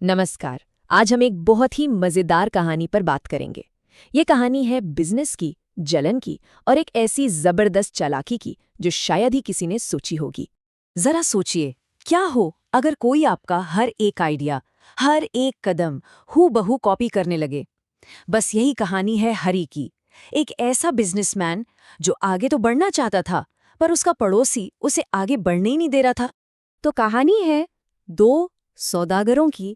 नमस्कार। आज हम एक बहुत ही मजेदार कहानी पर बात करेंगे। ये कहानी है बिजनेस की, जलन की और एक ऐसी जबरदस्त चालाकी की जो शायद ही किसी ने सोची होगी। जरा सोचिए, क्या हो अगर कोई आपका हर एक आइडिया, हर एक कदम हूबहू कॉपी करने लगे। बस यही कहानी है हरी की। एक ऐसा बिजनेसमैन जो आगे तो बढ़ना चाहता था, पर उसका पड़ोसी उसे आगे बढ़ने ही नहीं दे रहा था। तो कहानी है दो सौदागरों की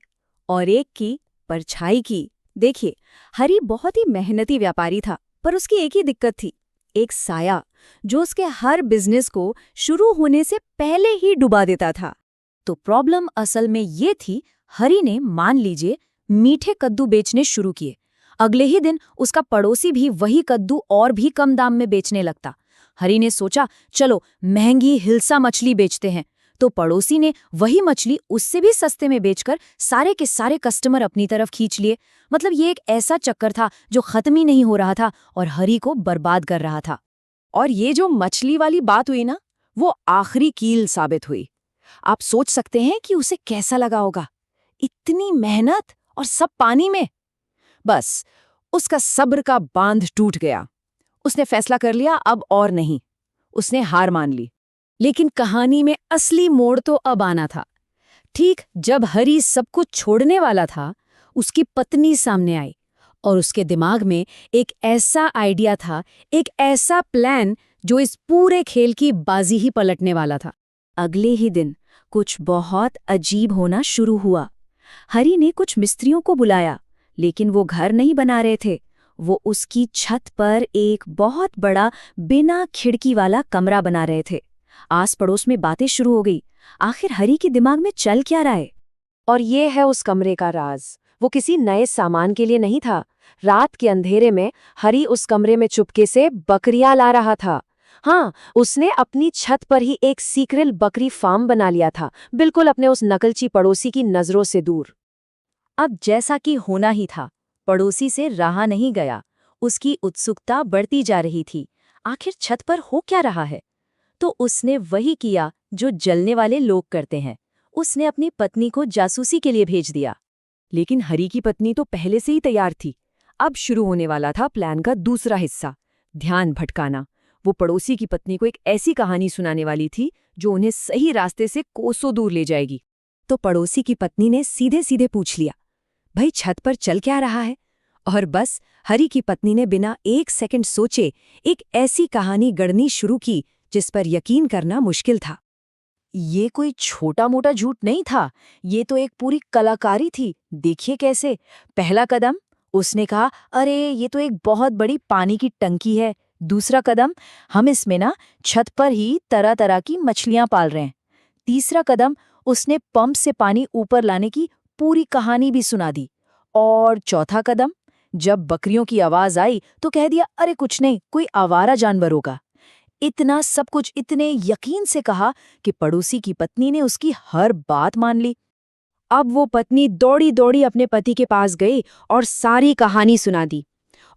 और एक की परछाई की। देखिए, हरी बहुत ही मेहनती व्यापारी था, पर उसकी एक ही दिक्कत थी, एक साया जो उसके हर बिजनेस को शुरू होने से पहले ही डुबा देता था। तो प्रॉब्लम असल में ये थी, हरी ने मान लीजिए मीठे कद्दू बेचने शुरू किए। अगले ही दिन उसका पड़ोसी भी वही कद्दू और भी कम दाम में बेचने लगता। हरी ने सोचा, चलो महंगी हिल्सा मछली बेचते हैं। तो पड़ोसी ने वही मछली उससे भी सस्ते में बेचकर सारे के सारे कस्टमर अपनी तरफ खींच लिए। मतलब ये एक ऐसा चक्कर था जो खत्म ही नहीं हो रहा था और हरी को बर्बाद कर रहा था। और ये जो मछली वाली बात हुई ना, वो आखिरी कील साबित हुई। आप सोच सकते हैं कि उसे कैसा लगा होगा, इतनी मेहनत और सब पानी में। बस उसका सब्र का बांध टूट गया। उसने फैसला कर लिया, अब और नहीं। उसने हार मान ली। लेकिन कहानी में असली मोड़ तो अब आना था। ठीक जब हरी सब कुछ छोड़ने वाला था, उसकी पत्नी सामने आई और उसके दिमाग में एक ऐसा आइडिया था, एक ऐसा प्लान जो इस पूरे खेल की बाजी ही पलटने वाला था। अगले ही दिन कुछ बहुत अजीब होना शुरू हुआ। हरी ने कुछ मिस्त्रियों को बुलाया, लेकिन वो घर नहीं बना रहे थे। वो उसकी छत पर एक बहुत बड़ा बिना खिड़की वाला कमरा बना रहे थे। आस पड़ोस में बातें शुरू हो गई, आखिर हरी के दिमाग में चल क्या रहा है। और ये है उस कमरे का राज। वो किसी नए सामान के लिए नहीं था। रात के अंधेरे में हरी उस कमरे में चुपके से बकरियां ला रहा था। हाँ, उसने अपनी छत पर ही एक सीक्रेट बकरी फार्म बना लिया था, बिल्कुल अपने उस नकलची पड़ोसी की नजरों से दूर। अब जैसा कि होना ही था, पड़ोसी से रहा नहीं गया। उसकी उत्सुकता बढ़ती जा रही थी। आखिर छत पर हो क्या रहा है? तो उसने वही किया जो जलने वाले लोग करते हैं। उसने अपनी पत्नी को जासूसी के लिए भेज दिया। लेकिन हरी की पत्नी तो पहले से ही तैयार थी। अब शुरू होने वाला था प्लान का दूसरा हिस्सा, ध्यान भटकाना। वो पड़ोसी की पत्नी को एक ऐसी कहानी सुनाने वाली थी जो उन्हें सही रास्ते से कोसों दूर ले जाएगी। तो पड़ोसी की पत्नी ने सीधे सीधे पूछ लिया, भाई छत पर चल क्या रहा है? और बस हरी की पत्नी ने बिना एक सेकंड सोचे एक ऐसी कहानी गढ़नी शुरू की जिस पर यकीन करना मुश्किल था। ये कोई छोटा मोटा झूठ नहीं था, ये तो एक पूरी कलाकारी थी। देखिए कैसे। पहला कदम, उसने कहा, अरे ये तो एक बहुत बड़ी पानी की टंकी है। दूसरा कदम, हम इसमें ना छत पर ही तरह तरह की मछलियां पाल रहे हैं। तीसरा कदम, उसने पंप से पानी ऊपर लाने की पूरी कहानी भी सुना दी। और चौथा कदम, जब बकरियों की आवाज आई तो कह दिया, अरे कुछ नहीं, कोई आवारा जानवर होगा। इतना सब कुछ इतने यकीन से कहा कि पड़ोसी की पत्नी ने उसकी हर बात मान ली। अब वो पत्नी दौड़ी दौड़ी अपने पति के पास गई और सारी कहानी सुना दी।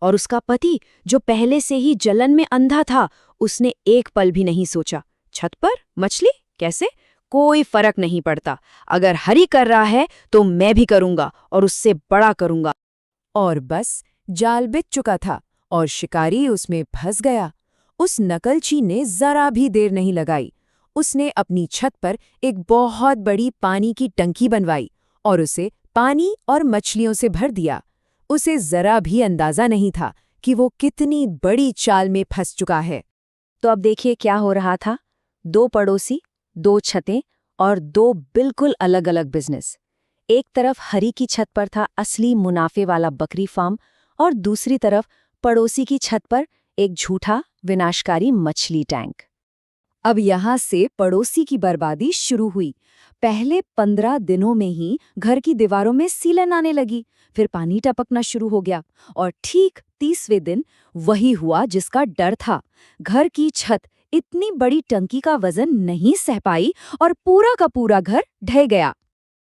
और उसका पति, जो पहले से ही जलन में अंधा था, उसने एक पल भी नहीं सोचा। छत पर मछली कैसे? कोई फर्क नहीं पड़ता। अगर हरी कर रहा है तो मैं भी करूंगा और उससे बड़ा करूंगा। और बस जाल बिछ चुका था और शिकारी उसमें फंस गया। उस नकलची ने जरा भी देर नहीं लगाई। उसने अपनी छत पर एक बहुत बड़ी पानी की टंकी बनवाई और उसे पानी और मछलियों से भर दिया। उसे जरा भी अंदाजा नहीं था कि वो कितनी बड़ी चाल में फंस चुका है। तो अब देखिए क्या हो रहा था। दो पड़ोसी, दो छतें और दो बिल्कुल अलग अलग बिजनेस। एक तरफ हरी की छत पर था असली मुनाफे वाला बकरी फार्म और दूसरी तरफ पड़ोसी की छत पर एक झूठा विनाशकारी मछली टैंक। अब यहाँ से पड़ोसी की बर्बादी शुरू हुई। पहले 15 दिनों में ही घर की दीवारों में सीलन आने लगी, फिर पानी टपकना शुरू हो गया और ठीक 30वें दिन वही हुआ जिसका डर था। घर की छत इतनी बड़ी टंकी का वजन नहीं सह पाई और पूरा का पूरा घर ढह गया।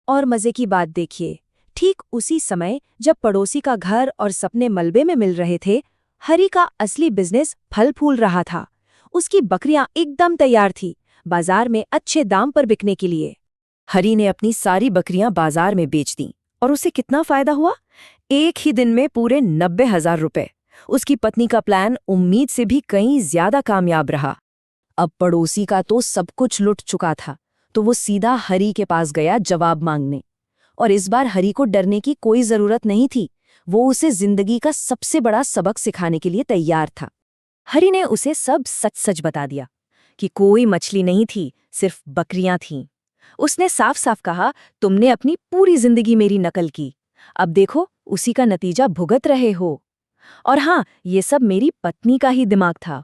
और मजे की बात देखिए, ठीक उसी समय जब पड़ोसी का घर और सपने मलबे में मिल रहे थे, हरी का असली बिजनेस फल फूल रहा था। उसकी बकरियां एकदम तैयार थी, बाजार में अच्छे दाम पर बिकने के लिए। हरी ने अपनी सारी बकरियां बाजार में बेच दीं और उसे कितना फायदा हुआ? एक ही दिन में पूरे 90,000 रुपए। उसकी पत्नी का प्लान उम्मीद से भी कहीं ज्यादा कामयाब रहा। अब पड़ोसी का तो सब कुछ लुट चुका था, तो वो सीधा हरी के पास गया जवाब मांगने। और इस बार हरी को डरने की कोई जरूरत नहीं थी। वो उसे जिंदगी का सबसे बड़ा सबक सिखाने के लिए तैयार था। हरी ने उसे सब सच सच बता दिया कि कोई मछली नहीं थी, सिर्फ बकरियां थीं। उसने साफ साफ कहा, तुमने अपनी पूरी जिंदगी मेरी नकल की, अब देखो उसी का नतीजा भुगत रहे हो। और हाँ, ये सब मेरी पत्नी का ही दिमाग था।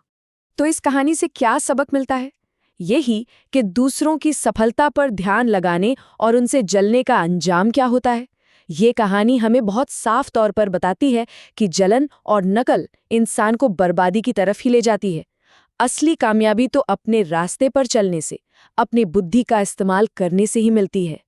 तो इस कहानी से क्या सबक मिलता है? यही कि दूसरों की सफलता पर ध्यान लगाने और उनसे जलने का अंजाम क्या होता है। ये कहानी हमें बहुत साफ तौर पर बताती है कि जलन और नकल इंसान को बर्बादी की तरफ ही ले जाती है। असली कामयाबी तो अपने रास्ते पर चलने से, अपनी बुद्धि का इस्तेमाल करने से ही मिलती है।